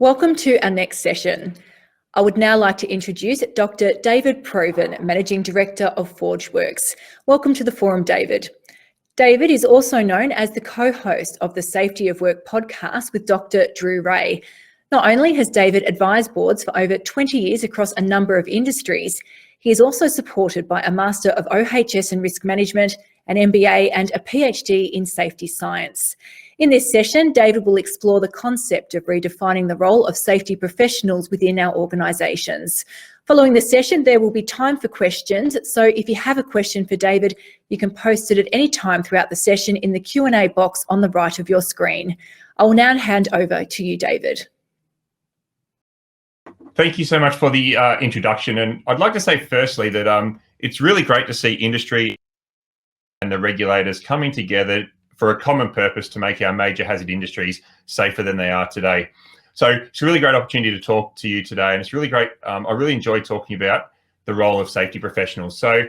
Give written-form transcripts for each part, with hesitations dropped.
Welcome to our next session. I would now like to introduce Dr. David Provan, Managing Director of ForgeWorks. Welcome to the forum, David. David is also known as the co-host of the Safety of Work podcast with Dr. Drew Ray. Not only has David advised boards for over 20 years across a number of industries, he is also supported by a Master of OHS and Risk Management, an MBA and a PhD in Safety Science. In this session, David will explore the concept of redefining the role of safety professionals within our organisations. Following the session, there will be time for questions. So if you have a question for David, you can post it at any time throughout the session in the Q&A box on the right of your screen. I will now hand over to you, David. Thank you so much for the introduction. And I'd like to say firstly that it's really great to see industry and the regulators coming together for a common purpose to make our major hazard industries safer than they are today. So it's a really great opportunity to talk to you today. And it's really great. I really enjoy talking about the role of safety professionals. So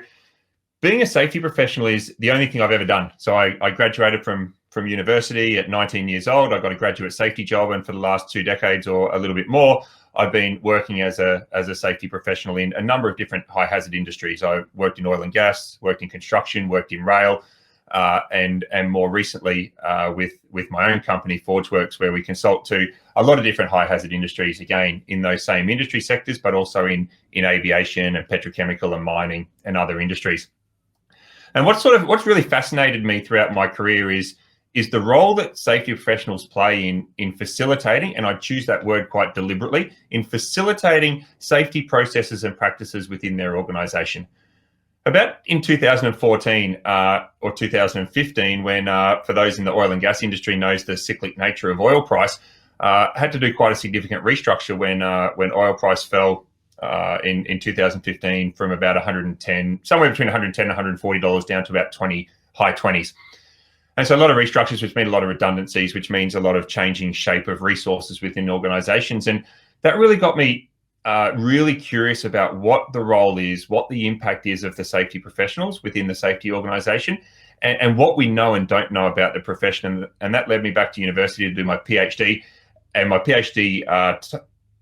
being a safety professional is the only thing I've ever done. So I graduated from university at 19 years old. I got a graduate safety job. And for the last 2 decades or a little bit more, I've been working as a safety professional in a number of different high hazard industries. I worked in oil and gas, worked in construction, worked in rail, and more recently with my own company, ForgeWorks, where we consult to a lot of different high hazard industries, again, in those same industry sectors, but also in aviation and petrochemical and mining and other industries. And what's really fascinated me throughout my career is the role that safety professionals play in facilitating, and I choose that word quite deliberately, in facilitating safety processes and practices within their organisation. About in 2014 or 2015, when for those in the oil and gas industry knows the cyclic nature of oil price, had to do quite a significant restructure when oil price fell in 2015 from about 110, somewhere between 110 and $140 down to about high 20s. And so a lot of restructures, which mean a lot of redundancies, which means a lot of changing shape of resources within organizations. And that really got me really curious about what the role is, what the impact is of the safety professionals within the safety organization, and what we know and don't know about the profession. And that led me back to university to do my PhD. And my PhD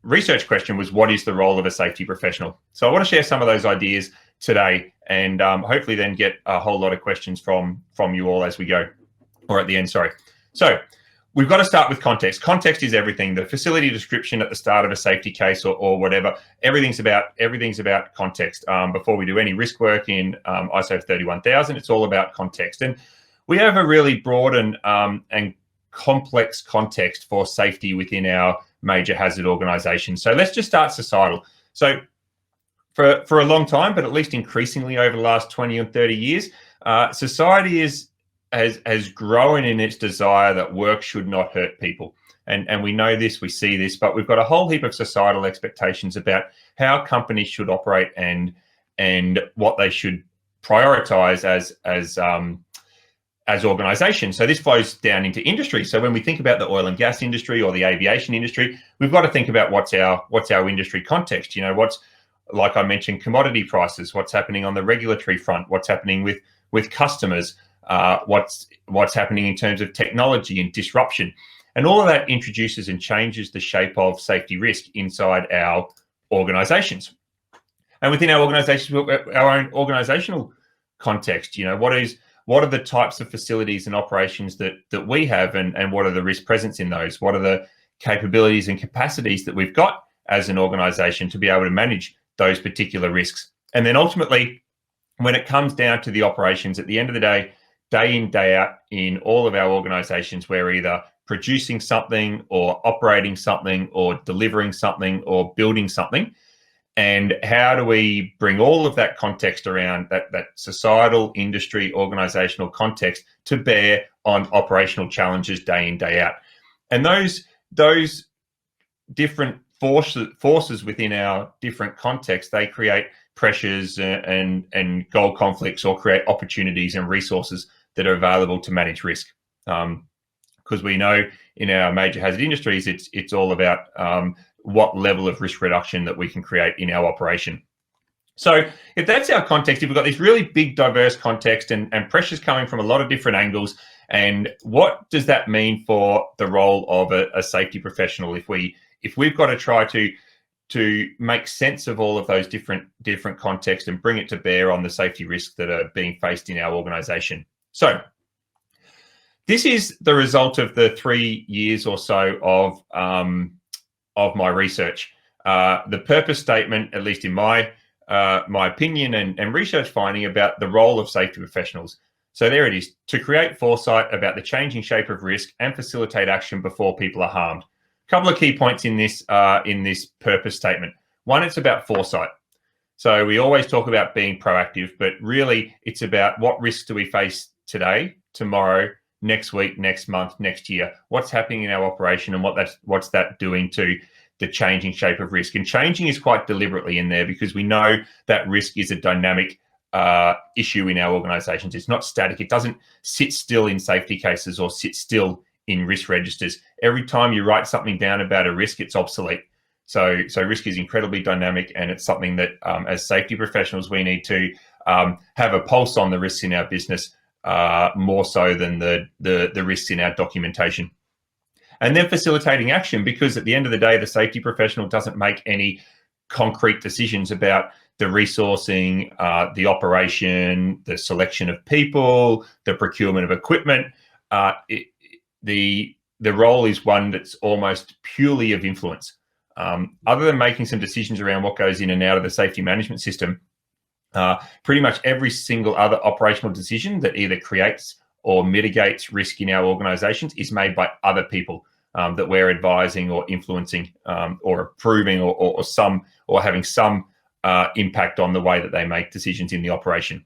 research question was, what is the role of a safety professional? So I want to share some of those ideas today and hopefully then get a whole lot of questions from you all as we go, or at the end, sorry. So we've got to start with context. Context is everything. The facility description at the start of a safety case or whatever, everything's about context. Before we do any risk work in ISO 31000, it's all about context. And we have a really broad and complex context for safety within our major hazard organizations. So let's just start societal. So for a long time, but at least increasingly over the last 20 or 30 years, society has grown in its desire that work should not hurt people. And we know this, we see this, but we've got a whole heap of societal expectations about how companies should operate and what they should prioritize as organizations. So this flows down into industry. So when we think about the oil and gas industry or the aviation industry, we've got to think about what's our industry context. You know, what's, like I mentioned, commodity prices, what's happening on the regulatory front, what's happening with customers, what's happening in terms of technology and disruption. And all of that introduces and changes the shape of safety risk inside our organizations. And within our organizations, our own organizational context, you know, what are the types of facilities and operations that we have, and what are the risk presence in those? What are the capabilities and capacities that we've got as an organization to be able to manage those particular risks? And then ultimately, when it comes down to the operations, at the end of the day in, day out, in all of our organizations, we're either producing something or operating something or delivering something or building something. And how do we bring all of that context around that societal, industry, organizational context to bear on operational challenges day in, day out? And those different forces within our different contexts, they create pressures and goal conflicts, or create opportunities and resources that are available to manage risk. Because we know in our major hazard industries, it's all about what level of risk reduction that we can create in our operation. So if that's our context, if we've got this really big, diverse context and pressures coming from a lot of different angles, And what does that mean for the role of a safety professional if we've got to try to make sense of all of those different contexts and bring it to bear on the safety risks that are being faced in our organization? So this is the result of the 3 years or so of my research. The purpose statement, at least in my opinion and research finding about the role of safety professionals. So there it is: to create foresight about the changing shape of risk and facilitate action before people are harmed. A couple of key points in this purpose statement. One, it's about foresight. So we always talk about being proactive, but really it's about what risks do we face today, tomorrow, next week, next month, next year. What's happening in our operation and what's that doing to the changing shape of risk? And changing is quite deliberately in there because we know that risk is a dynamic issue in our organizations. It's not static. It doesn't sit still in safety cases or sit still in risk registers. Every time you write something down about a risk, it's obsolete. So risk is incredibly dynamic, and it's something that as safety professionals, we need to have a pulse on the risks in our business more so than the risks in our documentation. And then facilitating action, because at the end of the day, the safety professional doesn't make any concrete decisions about the resourcing, the operation, the selection of people, the procurement of equipment. The role is one that's almost purely of influence. Other than making some decisions around what goes in and out of the safety management system, pretty much every single other operational decision that either creates or mitigates risk in our organizations is made by other people that we're advising or influencing or approving or having some impact on the way that they make decisions in the operation.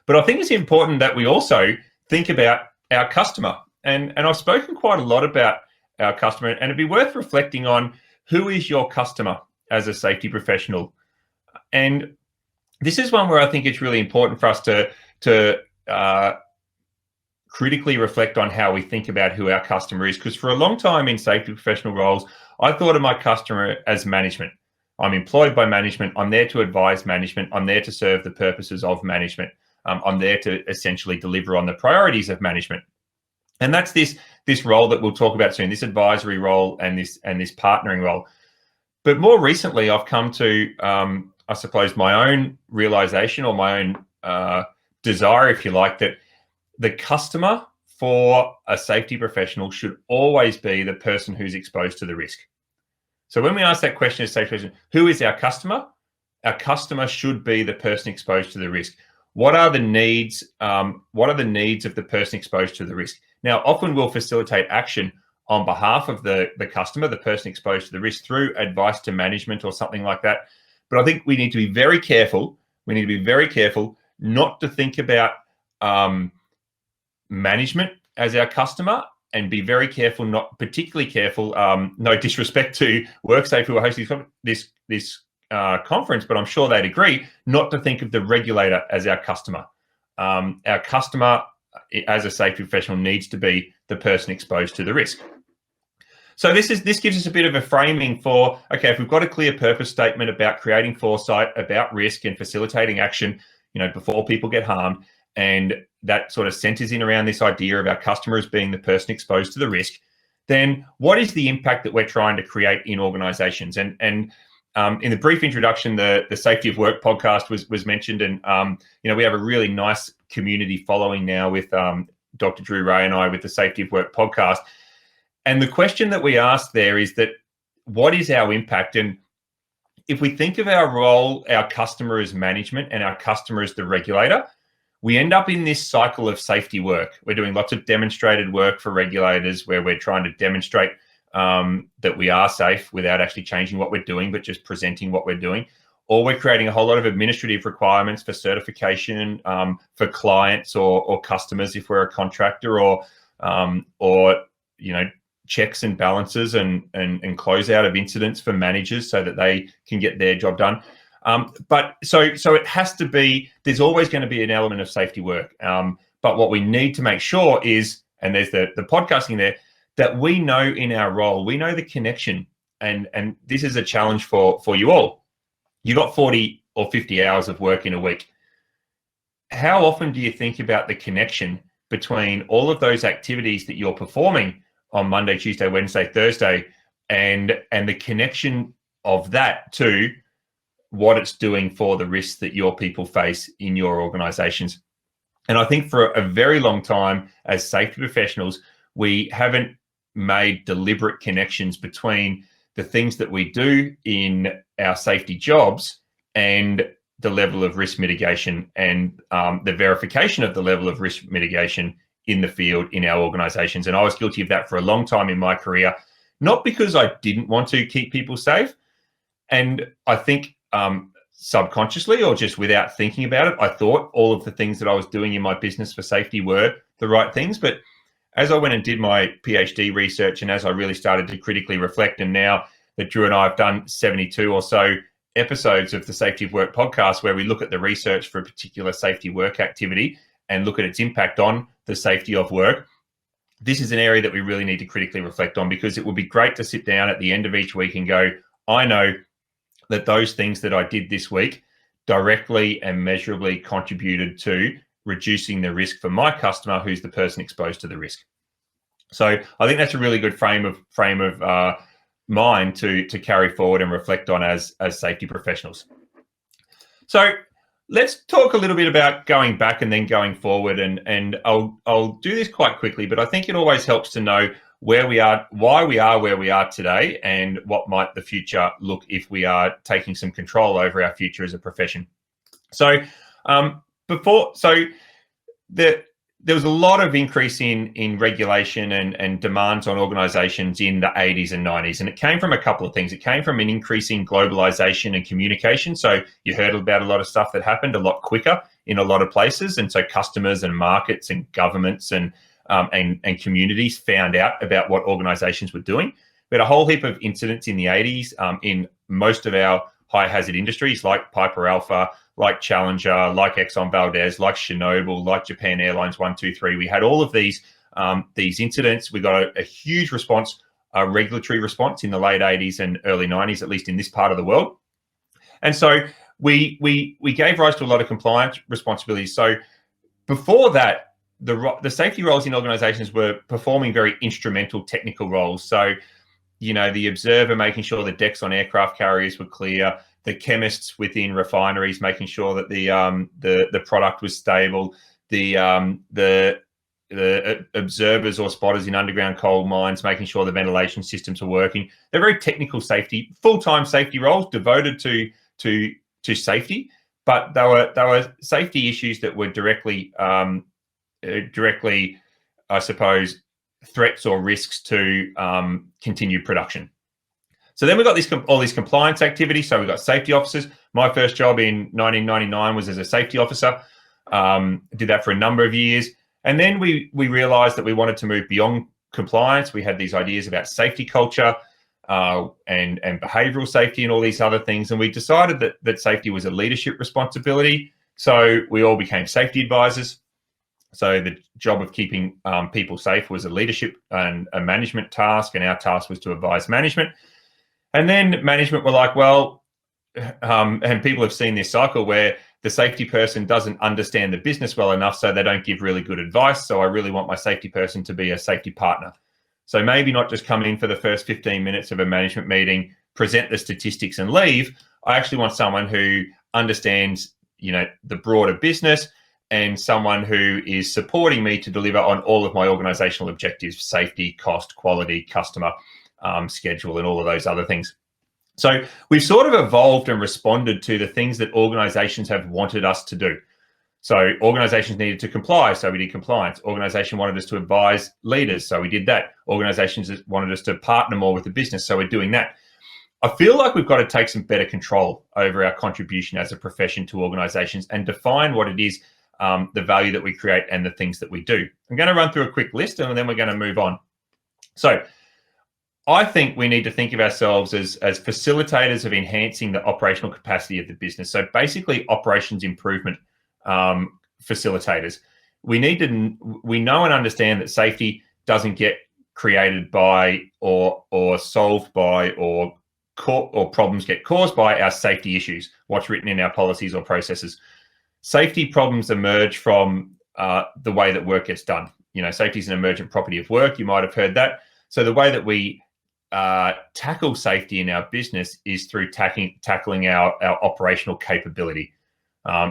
But I think it's important that we also think about our customer. And I've spoken quite a lot about our customer, and it'd be worth reflecting on who is your customer as a safety professional. And this is one where I think it's really important for us to critically reflect on how we think about who our customer is. Because for a long time in safety professional roles, I thought of my customer as management. I'm employed by management. I'm there to advise management. I'm there to serve the purposes of management. I'm there to essentially deliver on the priorities of management. And that's this role that we'll talk about soon, this advisory role and this partnering role. But more recently, I've come to, I suppose, my own realization or my own desire, if you like, that the customer for a safety professional should always be the person who's exposed to the risk. So when we ask that question as safety professional, who is our customer? Our customer should be the person exposed to the risk. What are the needs? What are the needs of the person exposed to the risk? Now, often we'll facilitate action on behalf of the customer, the person exposed to the risk, through advice to management or something like that. But I think we need to be very careful. We need to be very careful not to think about management as our customer, and be very careful, not particularly careful. No disrespect to WorkSafe who are hosting this conference, but I'm sure they'd agree not to think of the regulator as our customer. Our customer, as a safety professional, needs to be the person exposed to the risk. So this gives us a bit of a framing for, okay, if we've got a clear purpose statement about creating foresight, about risk and facilitating action, before people get harmed, and that sort of centers in around this idea of our customers being the person exposed to the risk, then what is the impact that we're trying to create in organizations? And in the brief introduction, the Safety of Work podcast was mentioned, and we have a really nice community following now with Dr. Drew Ray and I with the Safety of Work podcast. And the question that we ask there is that, what is our impact? And if we think of our role, our customer as management and our customer as the regulator, we end up in this cycle of safety work. We're doing lots of demonstrated work for regulators where we're trying to demonstrate that we are safe without actually changing what we're doing, but just presenting what we're doing. Or we're creating a whole lot of administrative requirements for certification for clients or customers if we're a contractor, or checks and balances and closeout of incidents for managers so that they can get their job done. But so it has to be, there's always going to be an element of safety work. But what we need to make sure is, and there's the podcasting there, that we know in our role, we know the connection. And this is a challenge for you all. You got 40 or 50 hours of work in a week. How often do you think about the connection between all of those activities that you're performing on Monday, Tuesday, Wednesday, Thursday, and the connection of that to what it's doing for the risks that your people face in your organizations. And I think for a very long time as safety professionals, we haven't made deliberate connections between the things that we do in our safety jobs and the level of risk mitigation and the verification of the level of risk mitigation in the field in our organizations. And I was guilty of that for a long time in my career, not because I didn't want to keep people safe. And I think subconsciously or just without thinking about it, I thought all of the things that I was doing in my business for safety were the right things. But as I went and did my PhD research, and as I really started to critically reflect, and now that Drew and I have done 72 or so episodes of the Safety of Work podcast, where we look at the research for a particular safety work activity and look at its impact on the safety of work, this is an area that we really need to critically reflect on, because it would be great to sit down at the end of each week and go, I know that those things that I did this week directly and measurably contributed to reducing the risk for my customer, who's the person exposed to the risk. So I think that's a really good frame of mind to carry forward and reflect on as safety professionals. So let's talk a little bit about going back and then going forward, and I'll do this quite quickly, but I think it always helps to know where we are, why we are where we are today, and what might the future look if we are taking some control over our future as a profession. So there was a lot of increase in regulation and demands on organizations in the 80s and 90s. And it came from a couple of things. It came from an increasing globalization and communication. So you heard about a lot of stuff that happened a lot quicker in a lot of places. And so customers and markets and governments and communities found out about what organizations were doing. We had a whole heap of incidents in the 80s in most of our high hazard industries, like Piper Alpha, like Challenger, like Exxon Valdez, like Chernobyl, like Japan Airlines 123. We had all of these incidents. We got a huge response, a regulatory response in the late 80s and early 90s, at least in this part of the world. And so we gave rise to a lot of compliance responsibilities. So before that, the safety roles in organizations were performing very instrumental technical roles. So, you know, the observer making sure the decks on aircraft carriers were clear, the chemists within refineries making sure that the product was stable, the observers or spotters in underground coal mines making sure the ventilation systems are working. They're very technical safety, full-time safety roles devoted to safety, but they were safety issues that were directly, I suppose, threats or risks to continued production. So then we got all these compliance activities. So we got safety officers. My first job in 1999 was as a safety officer. Did that for a number of years. And then we realized that we wanted to move beyond compliance. We had these ideas about safety culture and behavioral safety and all these other things. And we decided that safety was a leadership responsibility. So we all became safety advisors. So the job of keeping people safe was a leadership and a management task, and our task was to advise management. And then management were like, well, and people have seen this cycle where the safety person doesn't understand the business well enough, so they don't give really good advice. So I really want my safety person to be a safety partner. So maybe not just come in for the first 15 minutes of a management meeting, present the statistics and leave. I actually want someone who understands, you know, the broader business, and someone who is supporting me to deliver on all of my organizational objectives: safety, cost, quality, customer, schedule, and all of those other things. So we've sort of evolved and responded to the things that organizations have wanted us to do. So organizations needed to comply, so we did compliance. Organization wanted us to advise leaders, so we did that. Organizations wanted us to partner more with the business, so we're doing that. I feel like we've got to take some better control over our contribution as a profession to organizations and define what it is, the value that we create and the things that we do. I'm going to run through a quick list and then we're going to move on. So I think we need to think of ourselves as facilitators of enhancing the operational capacity of the business. So basically operations improvement facilitators. We know and understand that safety doesn't get created by or solved by or problems get caused by our safety issues, what's written in our policies or processes. Safety problems emerge from the way that work gets done. Safety is an emergent property of work. You might have heard that. So the way that we tackle safety in our business is through tackling our operational capability.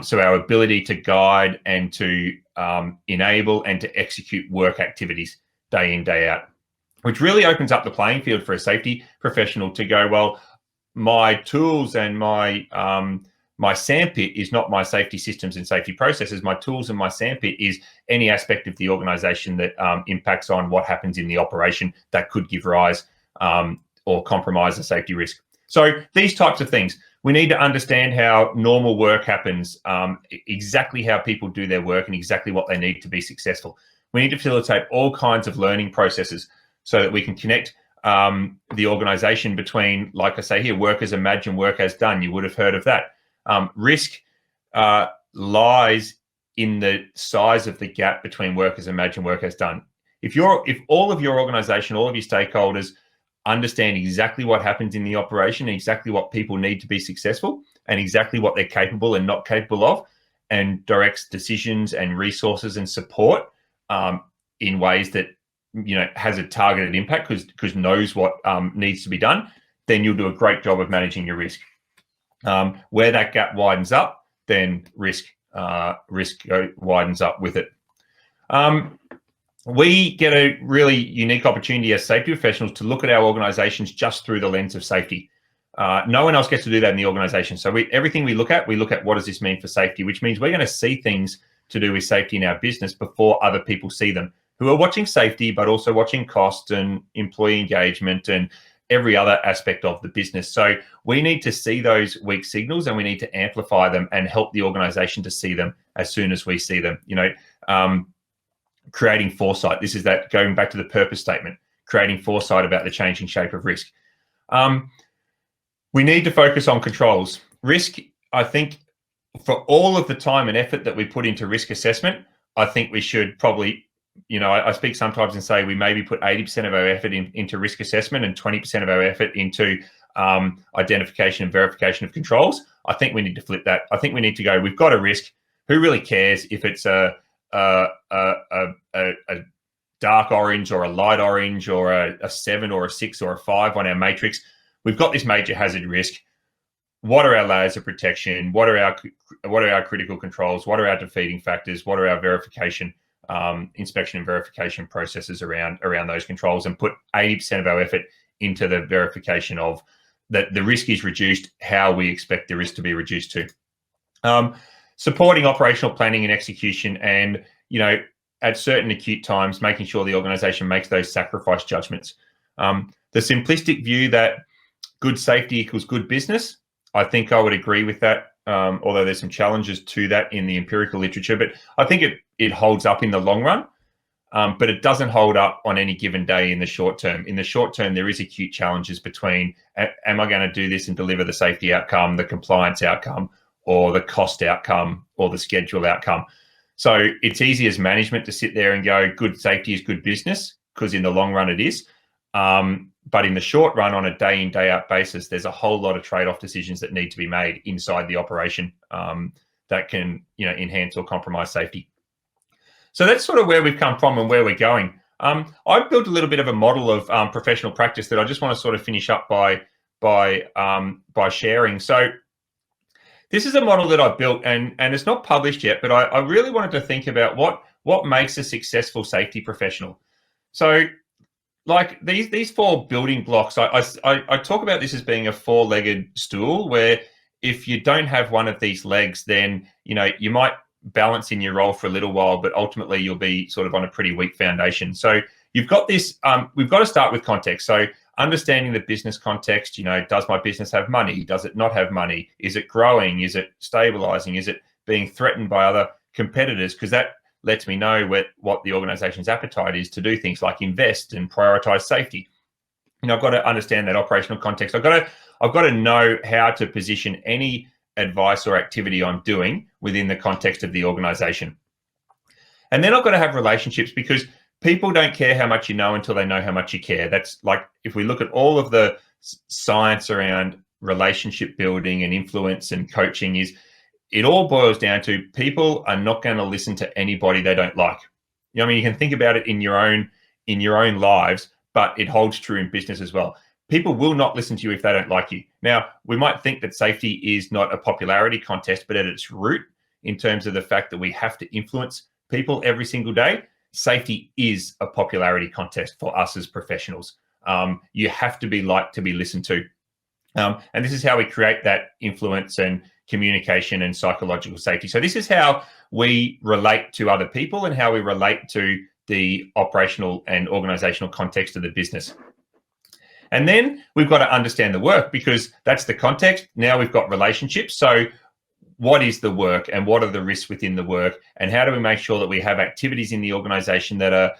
So our ability to guide and to enable and to execute work activities day in, day out, which really opens up the playing field for a safety professional to go, well, my tools and my sandpit is not my safety systems and safety processes. My tools and my sandpit is any aspect of the organization that impacts on what happens in the operation that could give rise or compromise a safety risk. So these types of things, we need to understand how normal work happens, exactly how people do their work and exactly what they need to be successful. We need to facilitate all kinds of learning processes so that we can connect the organization between, like I say here, work as imagined, work as done. You would have heard of that. Risk lies in the size of the gap between work as imagined, work as done. If all of your organization, all of your stakeholders understand exactly what happens in the operation, exactly what people need to be successful, and exactly what they're capable and not capable of, and directs decisions and resources and support in ways that has a targeted impact because knows what needs to be done, then you'll do a great job of managing your risk. Where that gap widens up, then risk widens up with it. We get a really unique opportunity as safety professionals to look at our organizations just through the lens of safety. No one else gets to do that in the organization. So everything we look at what does this mean for safety, which means we're going to see things to do with safety in our business before other people see them, who are watching safety, but also watching cost and employee engagement and every other aspect of the business. So we need to see those weak signals and we need to amplify them and help the organization to see them as soon as we see them. Creating foresight. This is that going back to the purpose statement, creating foresight about the changing shape of risk. We need to focus on controls. Risk, I think, for all of the time and effort that we put into risk assessment, I think we should probably, I speak sometimes and say we maybe put 80% of our effort into risk assessment and 20% of our effort into identification and verification of controls. I think we need to flip that. I think we need to go, we've got a risk. Who really cares if it's a dark orange or a light orange or a 7 or a 6 or a 5 on our matrix? We've got this major hazard risk. What are our layers of protection? What are our critical controls? What are our defeating factors? What are our verification, inspection and verification processes around those controls? And put 80% of our effort into the verification of that the risk is reduced, how we expect the risk to be reduced to. Supporting operational planning and execution, and at certain acute times, making sure the organization makes those sacrifice judgments. The simplistic view that good safety equals good business, I think I would agree with that, although there's some challenges to that in the empirical literature, but I think it holds up in the long run, but it doesn't hold up on any given day in the short term. In the short term, there is acute challenges between, am I going to do this and deliver the safety outcome, the compliance outcome, or the cost outcome, or the schedule outcome? So it's easy as management to sit there and go, good safety is good business, because in the long run it is. But in the short run, on a day in, day out basis, there's a whole lot of trade-off decisions that need to be made inside the operation that can enhance or compromise safety. So that's sort of where we've come from and where we're going. I've built a little bit of a model of professional practice that I just want to sort of finish up by sharing. So this is a model that I've built, and it's not published yet, but I really wanted to think about what makes a successful safety professional. So like these 4 building blocks, I talk about this as being a 4-legged stool, where if you don't have one of these legs, then you might balance in your role for a little while, but ultimately you'll be sort of on a pretty weak foundation. So you've got this, we've got to start with context. So understanding the business context, does my business have money? Does it not have money? Is it growing? Is it stabilizing? Is it being threatened by other competitors? Because that lets me know what the organization's appetite is to do things like invest and prioritize safety. I've got to understand that operational context. I've got to know how to position any advice or activity I'm doing within the context of the organization. And then I've got to have relationships, because people don't care how much you know until they know how much you care. That's like, if we look at all of the science around relationship building and influence and coaching, is it all boils down to people are not going to listen to anybody they don't like. I mean, you can think about it in your own lives, but it holds true in business as well. People will not listen to you if they don't like you. Now, we might think that safety is not a popularity contest, but at its root, in terms of the fact that we have to influence people every single day, safety is a popularity contest for us as professionals. You have to be liked to be listened to. And this is how we create that influence and communication and psychological safety. So this is how we relate to other people and how we relate to the operational and organizational context of the business. And then we've got to understand the work, because that's the context. Now we've got relationships. So what is the work and what are the risks within the work? And how do we make sure that we have activities in the organization that are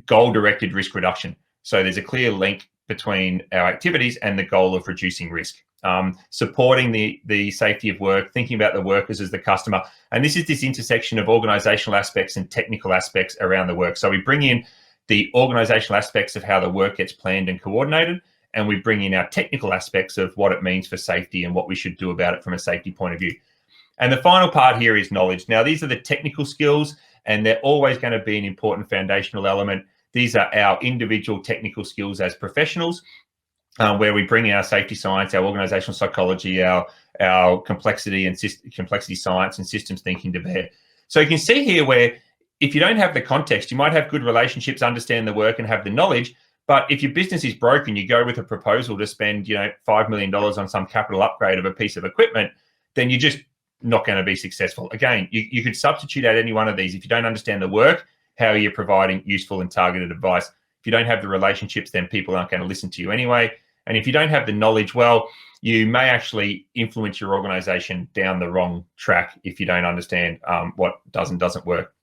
goal-directed risk reduction? So there's a clear link between our activities and the goal of reducing risk. Supporting the safety of work, thinking about the workers as the customer. And this is this intersection of organizational aspects and technical aspects around the work. So we bring in the organizational aspects of how the work gets planned and coordinated, and we bring in our technical aspects of what it means for safety and what we should do about it from a safety point of view. And the final part here is knowledge. Now, these are the technical skills, and they're always going to be an important foundational element. These are our individual technical skills as professionals, where we bring our safety science, our organizational psychology, our complexity and complexity science and systems thinking to bear. So you can see here where if you don't have the context, you might have good relationships, understand the work and have the knowledge. But if your business is broken, you go with a proposal to spend, $5 million on some capital upgrade of a piece of equipment, then you're just not going to be successful. Again, you could substitute out any one of these. If you don't understand the work, how you're providing useful and targeted advice. If you don't have the relationships, then people aren't going to listen to you anyway. And if you don't have the knowledge, well, you may actually influence your organization down the wrong track if you don't understand what does and doesn't work.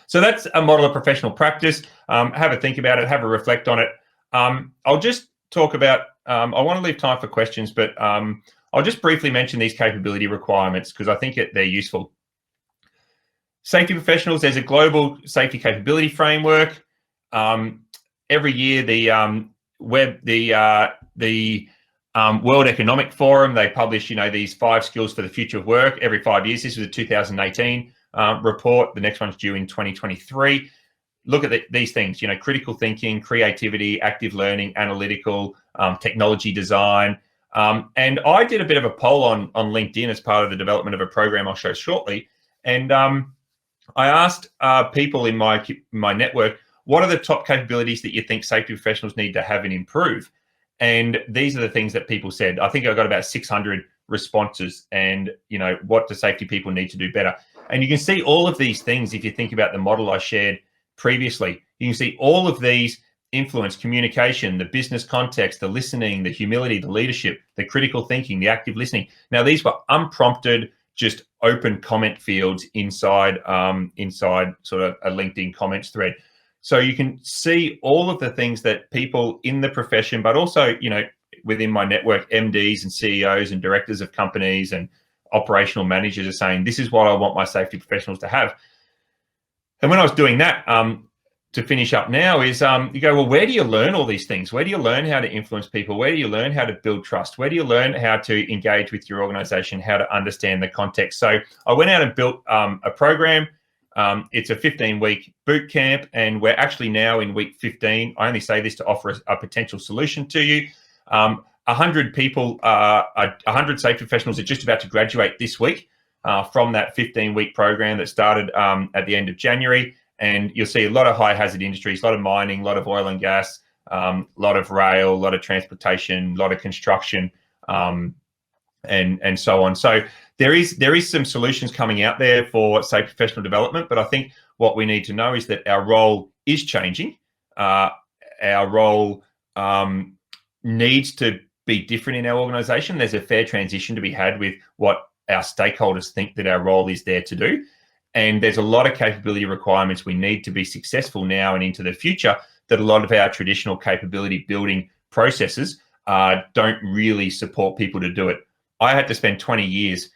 So that's a model of professional practice. Have a think about it, have a reflect on it. I'll just talk about, I want to leave time for questions, but I'll just briefly mention these capability requirements because I think they're useful. Safety professionals, there's a global safety capability framework. Every year, the World Economic Forum, they publish, these 5 skills for the future of work every 5 years. This was a 2018 report. The next one's due in 2023. Look at these things, critical thinking, creativity, active learning, analytical, technology design. And I did a bit of a poll on LinkedIn as part of the development of a program I'll show shortly. And I asked people in my network, what are the top capabilities that you think safety professionals need to have and improve? And these are the things that people said. I think I got about 600 responses. And, what do safety people need to do better? And you can see all of these things if you think about the model I shared previously. You can see all of these influence: communication, the business context, the listening, the humility, the leadership, the critical thinking, the active listening. Now, these were unprompted, just open comment fields inside sort of a LinkedIn comments thread. So you can see all of the things that people in the profession, but also, within my network, MDs and CEOs and directors of companies and operational managers are saying, this is what I want my safety professionals to have. And when I was doing that, to finish up now is you go, well, where do you learn all these things? Where do you learn how to influence people? Where do you learn how to build trust? Where do you learn how to engage with your organization, how to understand the context? So I went out and built a program. It's a 15-week boot camp, and we're actually now in week 15. I only say this to offer a potential solution to you. 100 people, 100 safety professionals are just about to graduate this week from that 15-week program that started at the end of January. And you'll see a lot of high hazard industries, a lot of mining, a lot of oil and gas, a lot of rail, a lot of transportation, a lot of construction, and so on. So there is some solutions coming out there for safe professional development, but I think what we need to know is that our role is changing. Our role needs to be different in our organization. There's a fair transition to be had with what our stakeholders think that our role is there to do. And there's a lot of capability requirements we need to be successful now and into the future that a lot of our traditional capability building processes don't really support people to do it. I had to spend 20 years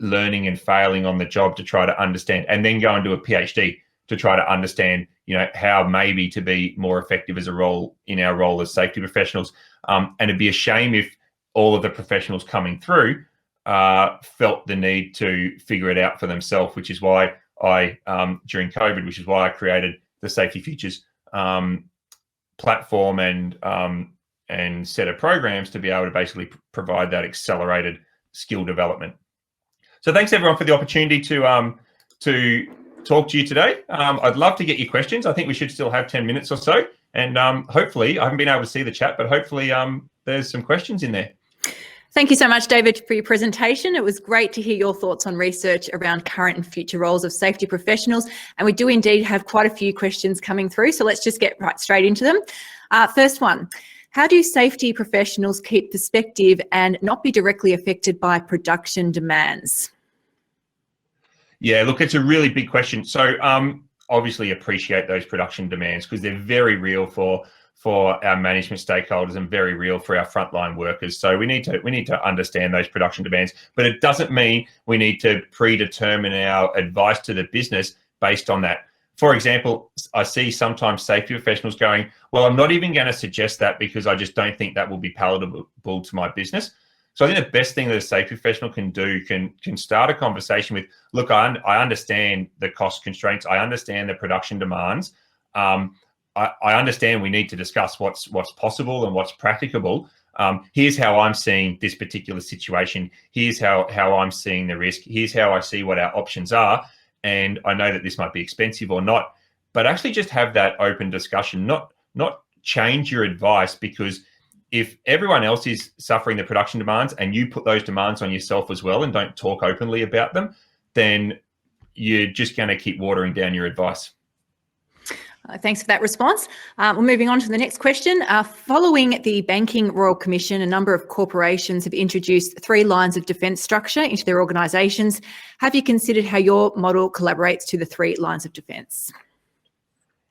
learning and failing on the job to try to understand, and then go and do a PhD to try to understand, how maybe to be more effective as a role in our role as safety professionals. And it'd be a shame if all of the professionals coming through felt the need to figure it out for themselves, which is why I, during COVID, which is why I created the Safety Futures platform and set of programs to be able to basically provide that accelerated skill development. So thanks everyone for the opportunity to talk to you today. I'd love to get your questions. I think we should still have 10 minutes or so. And hopefully, I haven't been able to see the chat, but hopefully there's some questions in there. Thank you so much, David, for your presentation. It was great to hear your thoughts on research around current and future roles of safety professionals. And we do indeed have quite a few questions coming through. So let's just get right straight into them. First one, how do safety professionals keep perspective and not be directly affected by production demands? Yeah, look, it's a really big question. So obviously appreciate those production demands because they're very real for our management stakeholders and very real for our frontline workers. So we need to understand those production demands, but it doesn't mean we need to predetermine our advice to the business based on that. For example, I see sometimes safety professionals going, well, I'm not even going to suggest that because I just don't think that will be palatable to my business. So I think the best thing that a safety professional can do can start a conversation with, look, I understand the cost constraints. I understand the production demands. I understand we need to discuss what's possible and what's practicable. Here's how I'm seeing this particular situation. Here's how I'm seeing the risk. Here's how I see what our options are. And I know that this might be expensive or not, but actually just have that open discussion, not change your advice, because if everyone else is suffering the production demands and you put those demands on yourself as well and don't talk openly about them, then you're just going to keep watering down your advice. Thanks for that response. We're moving on to the next question. Following the Banking Royal Commission, a number of corporations have introduced 3 lines of defence structure into their organisations. Have you considered how your model collaborates to the 3 lines of defence?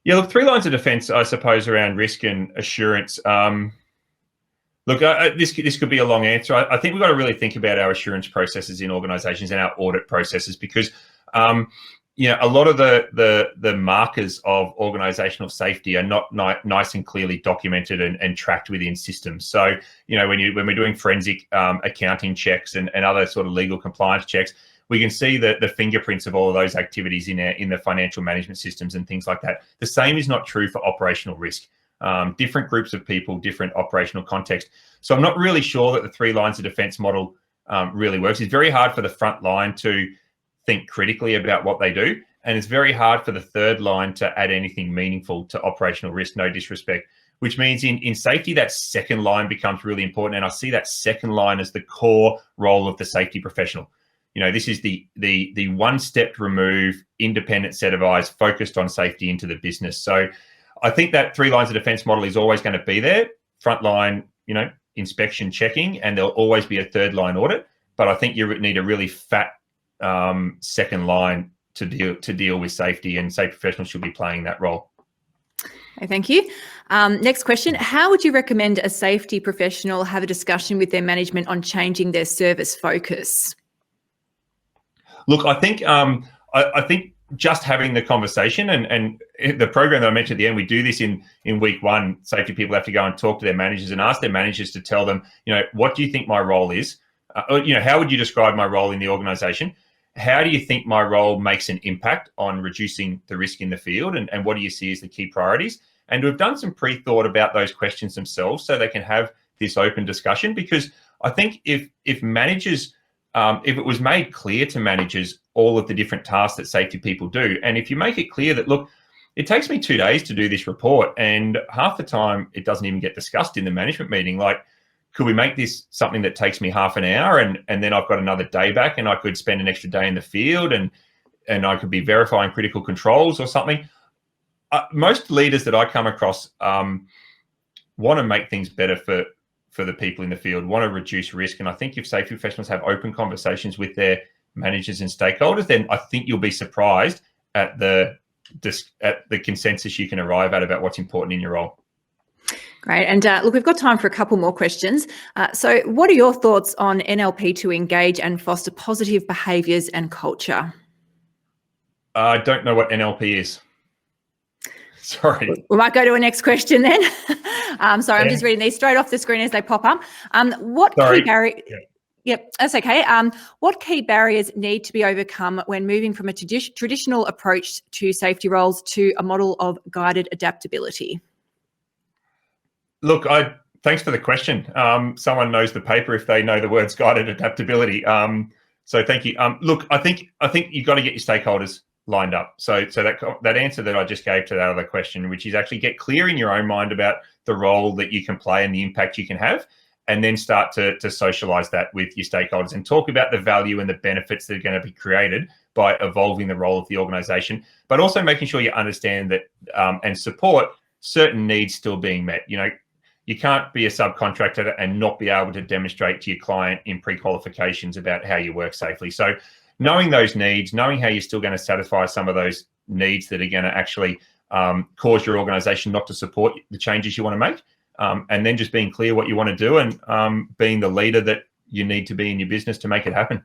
Yeah, look, 3 lines of defence, I suppose, around risk and assurance. Look, this could be a long answer. I think we've got to really think about our assurance processes in organisations and our audit processes because a lot of the markers of organisational safety are not nice and clearly documented and tracked within systems. So, when we're doing forensic accounting checks and other sort of legal compliance checks, we can see the fingerprints of all of those activities in the financial management systems and things like that. The same is not true for operational risk. Different groups of people, different operational context. So I'm not really sure that the 3 lines of defence model really works. It's very hard for the front line to think critically about what they do. And it's very hard for the 3rd line to add anything meaningful to operational risk, no disrespect, which means in safety, that 2nd line becomes really important. And I see that 2nd line as the core role of the safety professional. This is the one step remove, independent set of eyes focused on safety into the business. So I think that 3 lines of defence model is always going to be there. Frontline, inspection, checking, and there'll always be a 3rd line audit. But I think you need a really fat 2nd line to deal with safety, and safety professionals should be playing that role. Okay, thank you. Next question: how would you recommend a safety professional have a discussion with their management on changing their service focus? Look, I think just having the conversation and the program that I mentioned at the end, we do this in week 1. Safety people have to go and talk to their managers and ask their managers to tell them, what do you think my role is? How would you describe my role in the organisation? How do you think my role makes an impact on reducing the risk in the field? And what do you see as the key priorities? And we've done some pre-thought about those questions themselves so they can have this open discussion, because I think if managers, if it was made clear to managers all of the different tasks that safety people do, and if you make it clear that, look, it takes me 2 days to do this report and half the time it doesn't even get discussed in the management meeting, like, could we make this something that takes me half an hour and then I've got another day back and I could spend an extra day in the field and I could be verifying critical controls or something? Most leaders that I come across want to make things better for the people in the field, want to reduce risk. And I think if safety professionals have open conversations with their managers and stakeholders, then I think you'll be surprised at the consensus you can arrive at about what's important in your role. Great. And look, we've got time for a couple more questions. So what are your thoughts on NLP to engage and foster positive behaviours and culture? I don't know what NLP is. Sorry. We might go to a next question then. Sorry, I'm just reading these straight off the screen as they pop up. What Sorry. key barrier? Yeah. Yep, that's okay. What key barriers need to be overcome when moving from a traditional approach to safety roles to a model of guided adaptability? Look, thanks for the question. Someone knows the paper if they know the words guided adaptability. So thank you. Look, I think you've got to get your stakeholders lined up. So that answer that I just gave to that other question, which is actually get clear in your own mind about the role that you can play and the impact you can have, and then start to socialize that with your stakeholders and talk about the value and the benefits that are going to be created by evolving the role of the organization, but also making sure you understand that and support certain needs still being met. You can't be a subcontractor and not be able to demonstrate to your client in pre-qualifications about how you work safely. So knowing those needs, knowing how you're still going to satisfy some of those needs that are going to actually cause your organization not to support the changes you want to make, and then just being clear what you want to do and being the leader that you need to be in your business to make it happen.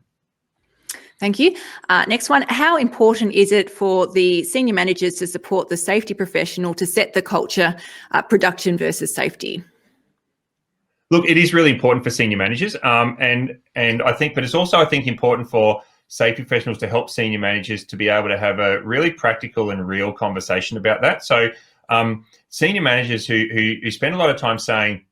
Thank you. Next one, how important is it for the senior managers to support the safety professional to set the culture, production versus safety? Look, it is really important for senior managers, and I think, but it's also, I think, important for safety professionals to help senior managers to be able to have a really practical and real conversation about that. So senior managers who spend a lot of time saying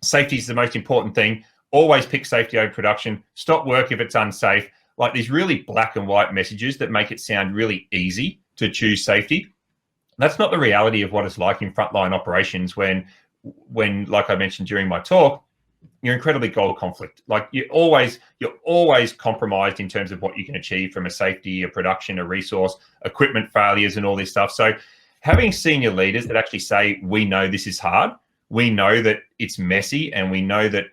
safety is the most important thing, always pick safety over production, stop work if it's unsafe, like these really black and white messages that make it sound really easy to choose safety. That's not the reality of what it's like in frontline operations when, like I mentioned during my talk, you're incredibly goal conflict. Like you're always compromised in terms of what you can achieve from a safety, a production, a resource, equipment failures, and all this stuff. So having senior leaders that actually say, we know this is hard, we know that it's messy, and we know that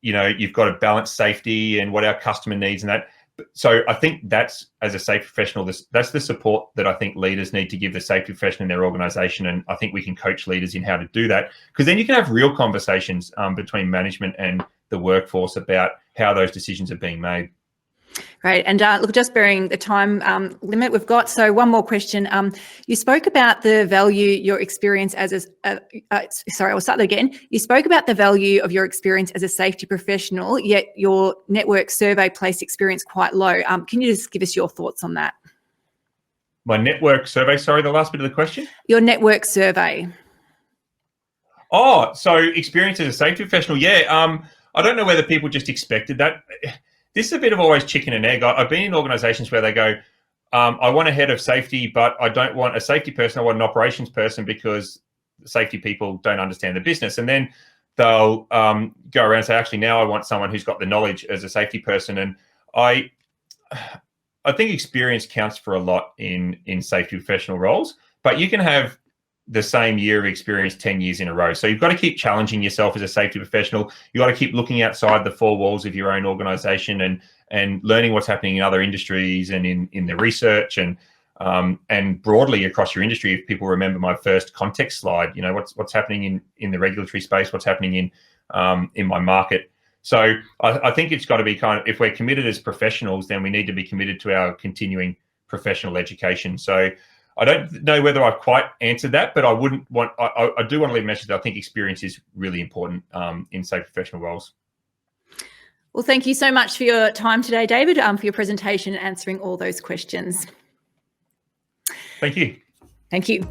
you've got to balance safety and what our customer needs and that. So I think that's, as a safety professional, that's the support that I think leaders need to give the safety professional in their organization. And I think we can coach leaders in how to do that, because then you can have real conversations between management and the workforce about how those decisions are being made. Great. And look, just bearing the time limit we've got. So one more question. You spoke about the value your experience as sorry, I'll start that again. You spoke about the value of your experience as a safety professional, yet your network survey placed experience quite low. Can you just give us your thoughts on that? My network survey, sorry, the last bit of the question? Your network survey. Oh, so experience as a safety professional. Yeah. I don't know whether people just expected that. This is a bit of always chicken and egg. I've been in organizations where they go, I want a head of safety, but I don't want a safety person. I want an operations person because safety people don't understand the business. And then they'll go around and say, actually, now I want someone who's got the knowledge as a safety person. And I think experience counts for a lot in safety professional roles, but you can have the same year of experience 10 years in a row. So you've got to keep challenging yourself as a safety professional. You've got to keep looking outside the four walls of your own organization and learning what's happening in other industries and in the research and broadly across your industry. If people remember my first context slide, what's happening in the regulatory space, what's happening in my market. So I think it's got to be kind of, if we're committed as professionals, then we need to be committed to our continuing professional education. So I don't know whether I've quite answered that, but I do want to leave a message that I think experience is really important in safety professional roles. Well, thank you so much for your time today, David, for your presentation and answering all those questions. Thank you. Thank you.